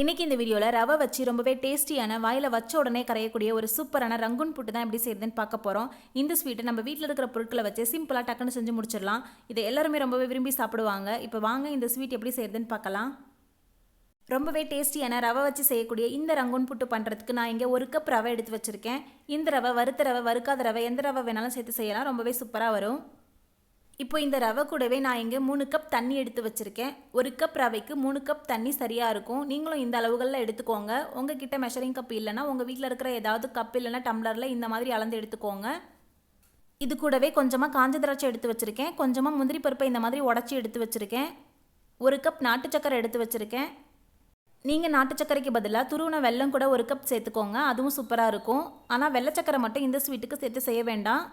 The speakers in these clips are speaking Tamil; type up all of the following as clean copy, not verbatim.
இன்றைக்கி இந்த வீடியோவில் ரவை வச்சு ரொம்பவே டேஸ்டியான வாயில் வச்ச உடனே கரையக்கூடிய ஒரு சூப்பரான ரங்குன் புட்டு தான் எப்படி செய்யுதுன்னு பார்க்க போகிறோம். இந்த ஸ்வீட்டை நம்ம வீட்டில் இருக்கிற பொருட்களை வச்சு சிம்பிளாக டக்குன்னு செஞ்சு முடிச்சிடலாம். இதை எல்லாருமே ரொம்பவே விரும்பி சாப்பிடுவாங்க. இப்போ வாங்க இந்த ஸ்வீட் எப்படி செய்யுதுன்னு பார்க்கலாம். ரொம்பவே டேஸ்டியான ரவை வச்சு செய்யக்கூடிய இந்த ரங்குன் புட்டு பண்ணுறதுக்கு நான் இங்கே 1 கப் ரவை எடுத்து வச்சுருக்கேன். இந்த ரவை வறுத்த ரவை, வறுக்காத ரவை, எந்த ரவை வேணாலும் சேர்த்து செய்யலாம். ரொம்பவே சூப்பராக வரும். இப்போ இந்த ரவை கூடவே நான் இங்கே 3 கப் தண்ணி எடுத்து வச்சுருக்கேன். 1 கப் ரவைக்கு 3 கப் தண்ணி சரியாக இருக்கும். நீங்களும் இந்த அளவுகளில் எடுத்துக்கோங்க. உங்கள் கிட்ட மெஷரிங் கப் இல்லைன்னா உங்கள் வீட்டில் இருக்கிற ஏதாவது கப் இல்லைன்னா டம்ளரில் இந்த மாதிரி அளந்து எடுத்துக்கோங்க. இது கூடவே கொஞ்சமாக காஞ்ச திராட்சை எடுத்து வச்சுருக்கேன். கொஞ்சமாக முந்திரி பருப்பை இந்த மாதிரி உடச்சி எடுத்து வச்சுருக்கேன். 1 கப் நாட்டு சக்கரை எடுத்து வச்சுருக்கேன். நீங்கள் நாட்டு சக்கரைக்கு பதிலாக துருவின வெல்லம் கூட 1 கப் சேர்த்துக்கோங்க. அதுவும் சூப்பராக இருக்கும். ஆனால் வெள்ளை சக்கரை மட்டும் இந்த ஸ்வீட்டுக்கு சேர்த்து செய்ய வேண்டாம்.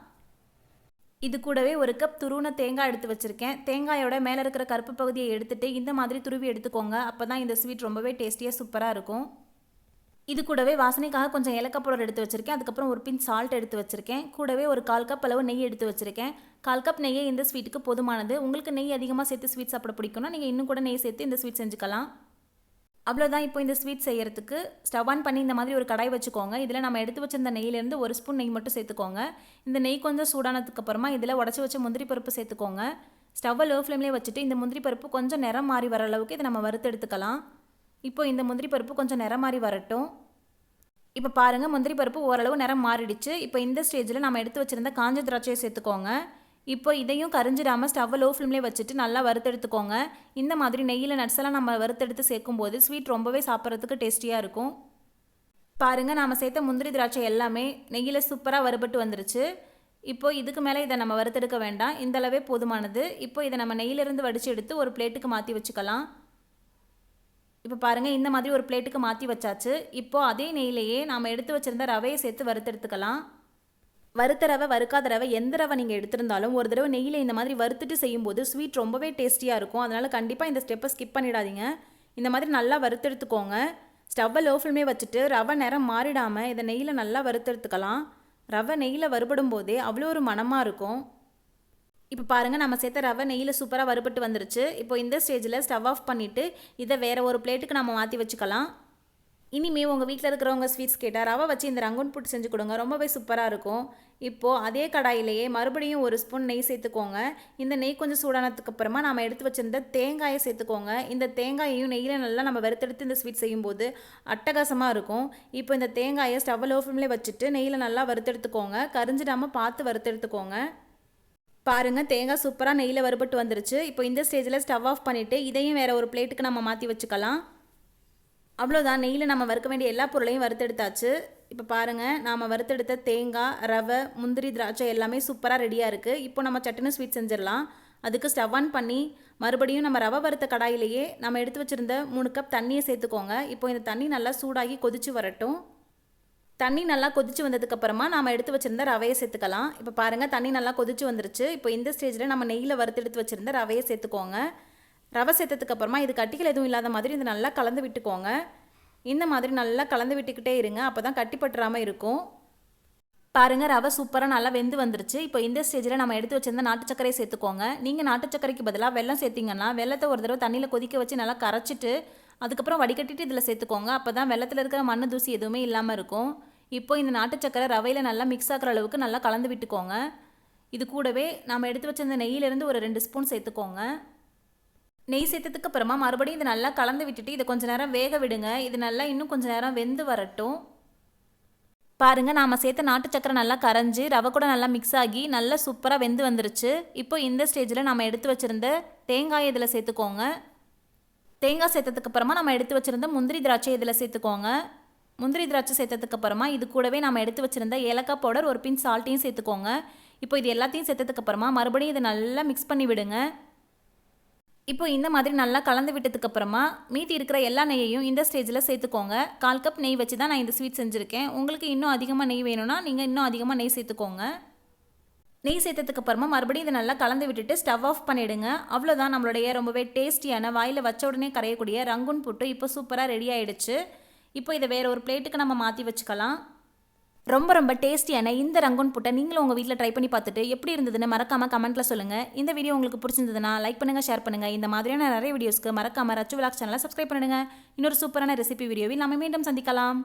இது கூடவே 1 கப் துருவின தேங்காய் எடுத்து வச்சுருக்கேன். தேங்காயோட மேலே இருக்கிற கருப்பு பகுதியை எடுத்துகிட்டு இந்த மாதிரி துருவி எடுத்துக்கோங்க. அப்போ தான் இந்த ஸ்வீட் ரொம்பவே டேஸ்டியாக சூப்பராக இருக்கும். இது கூடவே வாசனைக்காக கொஞ்சம் ஏலக்காய் பவுடர் எடுத்து வச்சுருக்கேன். அதுக்கப்புறம் ஒரு பின் சால்ட் எடுத்து வச்சுருக்கேன். கூடவே ஒரு 1/4 கப் அளவு நெய் எடுத்து வச்சுருக்கேன். 1/4 கப் நெய்யை இந்த ஸ்வீட்டுக்கு போதுமானது. உங்களுக்கு நெய் அதிகமாக சேர்த்து ஸ்வீட் சாப்பிட பிடிக்கும்னா நீங்கள் இன்னும் கூட நெய் சேர்த்து இந்த ஸ்வீட் செஞ்சுக்கலாம். அவ்வளோதான். இப்போ இந்த ஸ்வீட் செய்யறதுக்கு ஸ்டவ் ஆன் பண்ணி இந்த மாதிரி ஒரு கடாய் வச்சுக்கோங்க. இதில் நம்ம எடுத்து வச்சிருந்த நெய்யிலேருந்து 1 ஸ்பூன் நெய் மட்டும் சேர்த்துக்கோங்க. இந்த நெய் கொஞ்சம் சூடானதுக்கு அப்புறமா இதில் உடச்சி வச்ச முந்திரி பருப்பு சேர்த்துக்கோங்க. ஸ்டவ்வை லோ ஃப்ளேம்லேயே வச்சுட்டு இந்த முந்திரி பருப்பு கொஞ்சம் நிறம் மாறி வர அளவுக்கு இதை நம்ம வறுத்து எடுத்துக்கலாம். இப்போ இந்த முந்திரி பருப்பு கொஞ்சம் நிறம் மாறி வரட்டும். இப்போ பாருங்கள், முந்திரி பருப்பு ஓரளவு நிறம் மாறிடுச்சு. இப்போ இந்த ஸ்டேஜில் நம்ம எடுத்து வச்சுருந்த காஞ்ச திராட்சையை சேர்த்துக்கோங்க. இப்போ இதையும் கரிஞ்சிடாமல் ஸ்டவ்வை லோ ஃப்ளேம்லேயே வச்சுட்டு நல்லா வறுத்தெடுத்துக்கோங்க. இந்த மாதிரி நெய்யில் நட்ஸ் எல்லாம் நம்ம வறுத்தெடுத்து சேர்க்கும்போது ஸ்வீட் ரொம்பவே சாப்பிட்றதுக்கு டேஸ்டியாக இருக்கும். பாருங்கள், நாம் சேர்த்த முந்திரி திராட்சை எல்லாமே நெய்யில் சூப்பராக வறுபட்டு வந்துருச்சு. இப்போ இதுக்கு மேலே இதை நம்ம வறுத்தெடுக்க வேண்டாம். இந்தளவே போதுமானது. இப்போ இதை நம்ம நெய்யிலிருந்து வடித்து எடுத்து ஒரு பிளேட்டுக்கு மாற்றி வச்சுக்கலாம். இப்போ பாருங்கள், இந்த மாதிரி ஒரு பிளேட்டுக்கு மாற்றி வச்சாச்சு. இப்போது அதே நெய்யிலேயே நாம் எடுத்து வச்சுருந்த ரவையை சேர்த்து வறுத்தெடுத்துக்கலாம். வறுத்த ரவை, வறுக்காத ரவை, எந்த ரவை நீங்கள் எடுத்திருந்தாலும் ஒரு தடவை நெய்யில் இந்த மாதிரி வறுத்துட்டு செய்யும்போது ஸ்வீட் ரொம்பவே டேஸ்டியாக இருக்கும். அதனால் கண்டிப்பாக இந்த ஸ்டெப்பை ஸ்கிப் பண்ணிடாதீங்க. இந்த மாதிரி நல்லா வறுத்தெடுத்துக்கோங்க. ஸ்டவ்வை லோ ஃப்ளேமே வச்சுட்டு ரவை நிறம் மாறிடாமல் இதை நெய்யில் நல்லா வறுத்தெடுத்துக்கலாம். ரவை நெய்யில் வறுபடும் போதே அவ்வளோ ஒரு மணமாக இருக்கும். இப்போ பாருங்கள், நம்ம சேர்த்த ரவை நெய்யில் சூப்பராக வறுபட்டு வந்துருச்சு. இப்போ இந்த ஸ்டேஜில் ஸ்டவ் ஆஃப் பண்ணிவிட்டு இதை வேறு ஒரு பிளேட்டுக்கு நம்ம மாற்றி வச்சுக்கலாம். இனிமேல் உங்கள் வீட்டில் இருக்கிறவங்க ஸ்வீட்ஸ் கேட்டால் ரவை வச்சு இந்த ரங்குன் புட்டு செஞ்சு கொடுங்க. ரொம்பவே சூப்பராக இருக்கும். இப்போது அதே கடாயிலேயே மறுபடியும் 1 ஸ்பூன் நெய் சேர்த்துக்கோங்க. இந்த நெய் கொஞ்சம் சூடானதுக்கு அப்புறமா நம்ம எடுத்து வச்சுருந்த தேங்காயை சேர்த்துக்கோங்க. இந்த தேங்காயையும் நெய்யில் நல்லா நம்ம வறுத்தெடுத்து இந்த ஸ்வீட் செய்யும்போது அட்டகாசமாக இருக்கும். இப்போ இந்த தேங்காயை ஸ்டவ் லோ ஃப்ளேம்லேயே வச்சுட்டு நெய்யில் நல்லா வறுத்தெடுத்துக்கோங்க. கரிஞ்சிடாமல் பார்த்து வறுத்தெடுத்துக்கோங்க. பாருங்கள், தேங்காய் சூப்பராக நெய்யில் வறுபட்டு வந்துருச்சு. இப்போ இந்த ஸ்டேஜில் ஸ்டவ் ஆஃப் பண்ணிவிட்டு இதையும் வேறு ஒரு பிளேட்டுக்கு நம்ம மாற்றி வச்சுக்கலாம். அவ்வளோதான், நெய்யில் நம்ம வறுக்க வேண்டிய எல்லா பொருளையும் வறுத்தெடுத்தாச்சு. இப்போ பாருங்கள், நாம் வறுத்தெடுத்த தேங்காய், ரவை, முந்திரி, திராட்சை எல்லாமே சூப்பராக ரெடியாக இருக்குது. இப்போ நம்ம சட்டுன்னு ஸ்வீட் செஞ்சிடலாம். அதுக்கு ஸ்டவ் ஆன் பண்ணி மறுபடியும் நம்ம ரவை வறுத்த கடாயிலேயே நம்ம எடுத்து வச்சுருந்த 3 கப் தண்ணியை சேர்த்துக்கோங்க. இப்போ இந்த தண்ணி நல்லா சூடாகி கொதிச்சு வரட்டும். தண்ணி நல்லா கொதிச்சு வந்ததுக்கப்புறமா நாம் எடுத்து வச்சுருந்த ரவையை சேர்த்துக்கலாம். இப்போ பாருங்கள், தண்ணி நல்லா கொதிச்சு வந்துருச்சு. இப்போ இந்த ஸ்டேஜில் நம்ம நெய்யில் வறுத்தெடுத்து வச்சுருந்த ரவையை சேர்த்துக்கோங்க. ரவை சேர்த்ததுக்கப்புறமா இது கட்டிகள் எதுவும் இல்லாத மாதிரி இது நல்லா கலந்து விட்டுக்கோங்க. இந்த மாதிரி நல்லா கலந்து விட்டுக்கிட்டே இருங்க. அப்போ தான் கட்டிப்பட்டுறாமல் இருக்கும். பாருங்கள், ரவை சூப்பராக நல்லா வெந்து வந்துருச்சு. இப்போ இந்த ஸ்டேஜில் நம்ம எடுத்து வச்சுருந்த நாட்டு சக்கரையை சேர்த்துக்கோங்க. நீங்கள் நாட்டு சக்கரைக்கு பதிலாக வெல்லம் சேர்த்திங்கன்னா வெல்லத்தை ஒரு தடவை தண்ணியில் கொதிக்க வச்சு நல்லா கரைச்சிட்டு அதுக்கப்புறம் வடிகட்டிட்டு இதில் சேர்த்துக்கோங்க. அப்போ தான் வெல்லத்தில் இருக்கிற மண் தூசி எதுவுமே இல்லாமல் இருக்கும். இப்போ இந்த நாட்டு சக்கரை ரவையில் நல்லா மிக்ஸ் ஆகிற அளவுக்கு நல்லா கலந்து விட்டுக்கோங்க. இது கூடவே நாம் எடுத்து வச்சிருந்த நெய்யிலேருந்து ஒரு 2 ஸ்பூன் சேர்த்துக்கோங்க. நெய் சேர்த்ததுக்கு அப்புறமா மறுபடியும் இதை நல்லா கலந்து விட்டுட்டு இதை கொஞ்சம் நேரம் வேக விடுங்க. இது நல்லா இன்னும் கொஞ்சம் நேரம் வெந்து வரட்டும். பாருங்கள், நாம் சேர்த்த நாட்டு சக்கரை நல்லா கரைஞ்சி ரவை கூட நல்லா மிக்ஸ் ஆகி நல்லா சூப்பராக வெந்து வந்துருச்சு. இப்போ இந்த ஸ்டேஜில் நம்ம எடுத்து வச்சுருந்த தேங்காயை இதில் சேர்த்துக்கோங்க. தேங்காய் சேர்த்ததுக்கு அப்புறமா நம்ம எடுத்து வச்சுருந்த முந்திரி திராட்சை இதில் சேர்த்துக்கோங்க. முந்திரி திராட்சை சேர்த்ததுக்கு அப்புறமா இது கூடவே நம்ம எடுத்து வச்சுருந்த ஏலக்காய் பவுடர், ஒரு பின் சால்ட்டையும் சேர்த்துக்கோங்க. இப்போ இது எல்லாத்தையும் சேர்த்ததுக்கு அப்புறமா மறுபடியும் இதை நல்லா மிக்ஸ் பண்ணி விடுங்க. இப்போ இந்த மாதிரி நல்லா கலந்து விட்டதுக்கப்புறமா மீதி இருக்கிற எல்லா நெய்யையும் இந்த ஸ்டேஜில் சேர்த்துக்கோங்க. 1/4 கப் நெய் வச்சு தான் நான் இந்த ஸ்வீட் செஞ்சுருக்கேன். உங்களுக்கு இன்னும் அதிகமாக நெய் வேணும்னா நீங்கள் இன்னும் அதிகமாக நெய் சேர்த்துக்கோங்க. நெய் சேர்த்ததுக்கப்புறமா மறுபடியும் இதை நல்லா கலந்து விட்டுட்டு ஸ்டவ் ஆஃப் பண்ணிவிடுங்க. அவ்வளோதான், நம்மளுடைய ரொம்பவே டேஸ்டியான வாயில் வச்ச உடனே கரையக்கூடிய ரங்குன் புட்டு இப்போ சூப்பராக ரெடி ஆகிடுச்சு. இப்போ இதை வேறு ஒரு பிளேட்டுக்கு நம்ம மாற்றி வச்சுக்கலாம். ரொம்ப ரொம்ப டேஸ்டியான இந்த ரங்கூன் புட்டை நீங்களும் உங்கள் வீட்டில் ட்ரை பண்ணி பார்த்துட்டு எப்படி இருந்ததுன்னு மறக்காமல் கமெண்ட்டில் சொல்லுங்கள். இந்த வீடியோ உங்களுக்கு பிடிச்சிருந்ததுன்னா லைக் பண்ணுங்கள், ஷேர் பண்ணுங்கள். இந்த மாதிரியான நிறைய வீடியோஸ்க்கு மறக்காமல் ரச்சு விலாக் சேனலை சப்ஸ்கிரைப் பண்ணிடுங்க. இன்னொரு சூப்பரான ரெசிபி வீடியோவில் நம்ம மீண்டும் சந்திக்கலாம்.